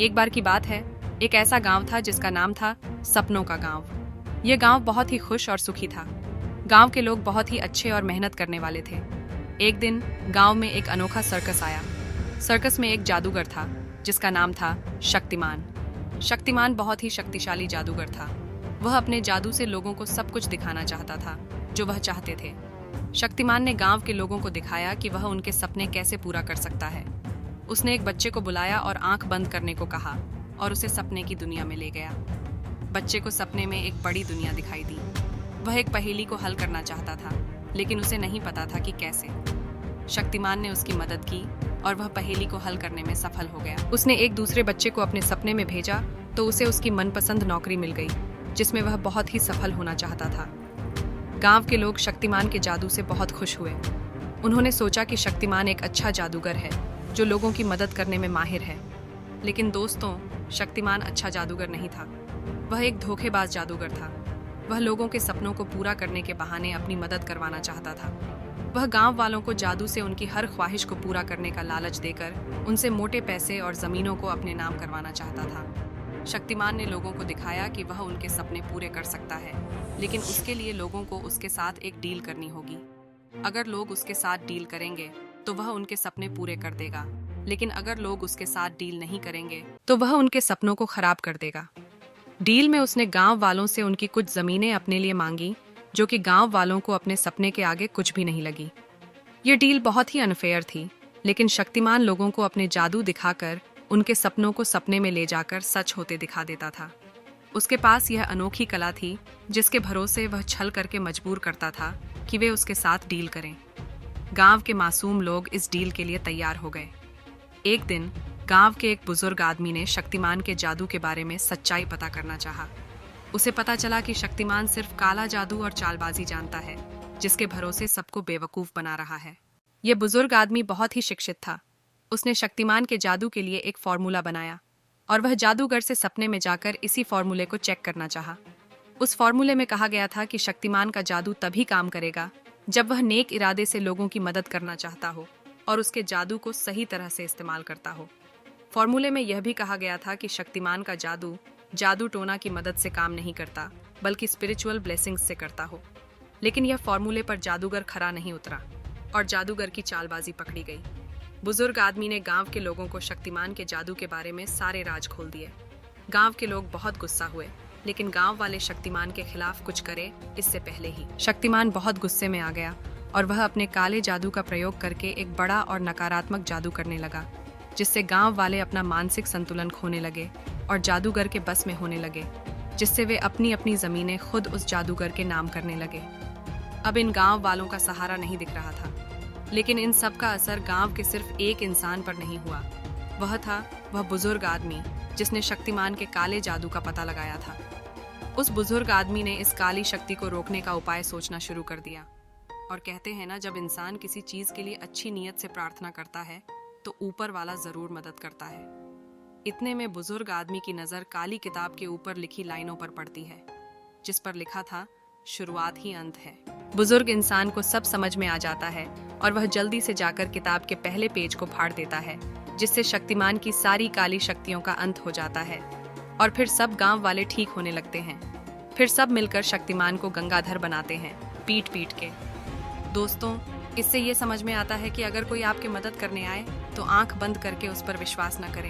एक बार की बात है, एक ऐसा गांव था जिसका नाम था सपनों का गांव। यह गांव बहुत ही खुश और सुखी था। गांव के लोग बहुत ही अच्छे और मेहनत करने वाले थे। एक दिन गांव में एक अनोखा सर्कस आया। सर्कस में एक जादूगर था जिसका नाम था शक्तिमान। शक्तिमान बहुत ही शक्तिशाली जादूगर था। वह अपने जादू से लोगों को सब कुछ दिखाना चाहता था जो वह चाहते थे। शक्तिमान ने गांव के लोगों को दिखाया कि वह उनके सपने कैसे पूरा कर सकता है। उसने एक बच्चे को बुलाया और आंख बंद करने को कहा और उसे सपने की दुनिया में ले गया। बच्चे को सपने में एक बड़ी दुनिया दिखाई दी। वह एक पहेली को हल करना चाहता था, लेकिन उसे नहीं पता था कि कैसे। शक्तिमान ने उसकी मदद की और वह पहेली को हल करने में सफल हो गया। उसने एक दूसरे बच्चे को अपने सपने में भेजा तो उसे उसकी मनपसंद नौकरी मिल गई, जिसमें वह बहुत ही सफल होना चाहता था। गांव के लोग शक्तिमान के जादू से बहुत खुश हुए। उन्होंने सोचा कि शक्तिमान एक अच्छा जादूगर है जो लोगों की मदद करने में माहिर है। लेकिन दोस्तों, शक्तिमान अच्छा जादूगर नहीं था। वह एक धोखेबाज जादूगर था। वह लोगों के सपनों को पूरा करने के बहाने अपनी मदद करवाना चाहता था। वह गांव वालों को जादू से उनकी हर ख्वाहिश को पूरा करने का लालच देकर उनसे मोटे पैसे और जमीनों को अपने नाम करवाना चाहता था। शक्तिमान ने लोगों को दिखाया कि वह उनके सपने पूरे कर सकता है, लेकिन उसके लिए लोगों को उसके साथ एक डील करनी होगी। अगर लोग उसके साथ डील करेंगे तो वह उनके सपने पूरे कर देगा, लेकिन अगर लोग उसके साथ डील नहीं करेंगे तो वह उनके सपनों को खराब कर देगा। डील में उसने गांव वालों से उनकी कुछ जमीनें अपने लिए मांगी, जो कि गांव वालों को अपने सपने के आगे कुछ भी नहीं लगी। ये डील बहुत ही अनफेयर थी, लेकिन शक्तिमान लोगों को अपने जादू दिखाकर उनके सपनों को सपने में ले जाकर सच होते दिखा देता था। उसके पास यह अनोखी कला थी जिसके भरोसे वह छल करके मजबूर करता था कि वे उसके साथ डील करें। गांव के मासूम लोग इस डील के लिए तैयार हो गए। एक दिन गांव के एक बुजुर्ग आदमी ने शक्तिमान के जादू के बारे में सच्चाई पता करना चाहा। उसे पता चला कि शक्तिमान सिर्फ काला जादू और चालबाजी जानता है, जिसके भरोसे सबको बेवकूफ बना रहा है। यह बुजुर्ग आदमी बहुत ही शिक्षित था। उसने शक्तिमान के जादू के लिए एक फॉर्मूला बनाया और वह जादूगर से सपने में जाकर इसी फॉर्मूले को चेक करना चाहा। उस फॉर्मूले में कहा गया था कि शक्तिमान का जादू तभी काम करेगा जब वह नेक इरादे से लोगों की मदद करना चाहता हो और उसके जादू को सही तरह से इस्तेमाल करता हो। फॉर्मूले में यह भी कहा गया था कि शक्तिमान का जादू जादू टोना की मदद से काम नहीं करता, बल्कि स्पिरिचुअल ब्लेसिंग्स से करता हो। लेकिन यह फॉर्मूले पर जादूगर खरा नहीं उतरा और जादूगर की चालबाजी पकड़ी गई। बुजुर्ग आदमी ने गांव के लोगों को शक्तिमान के जादू के बारे में सारे राज खोल दिए। गांव के लोग बहुत गुस्सा हुए, लेकिन गांव वाले शक्तिमान के खिलाफ कुछ करे इससे पहले ही शक्तिमान बहुत गुस्से में आ गया और वह अपने काले जादू का प्रयोग करके एक बड़ा और नकारात्मक जादू करने लगा, जिससे गांव वाले अपना मानसिक संतुलन खोने लगे और जादूगर के बस में होने लगे, जिससे वे अपनी अपनी जमीनें खुद उस जादूगर के नाम करने लगे। अब इन गांव वालों का सहारा नहीं दिख रहा था, लेकिन इन सब का असर गांव के सिर्फ एक इंसान पर नहीं हुआ। वह था वह बुजुर्ग आदमी जिसने शक्तिमान के काले जादू का पता लगाया था। उस बुजुर्ग आदमी ने इस काली शक्ति को रोकने का उपाय सोचना शुरू कर दिया। और कहते हैं ना, जब इंसान किसी चीज के लिए अच्छी नीयत से प्रार्थना करता है तो ऊपर वाला जरूर मदद करता है। इतने में बुजुर्ग आदमी की नजर काली किताब के ऊपर लिखी लाइनों पर पड़ती है, जिस पर लिखा था, शुरुआत ही अंत है। बुजुर्ग इंसान को सब समझ में आ जाता है और वह जल्दी से जाकर किताब के पहले पेज को फाड़ देता है, जिससे शक्तिमान की सारी काली शक्तियों का अंत हो जाता है और फिर सब गांव वाले ठीक होने लगते हैं। फिर सब मिलकर शक्तिमान को गंगाधर बनाते हैं, पीट पीट के। दोस्तों, इससे ये समझ में आता है कि अगर कोई आपकी मदद करने आए तो आंख बंद करके उस पर विश्वास न करें।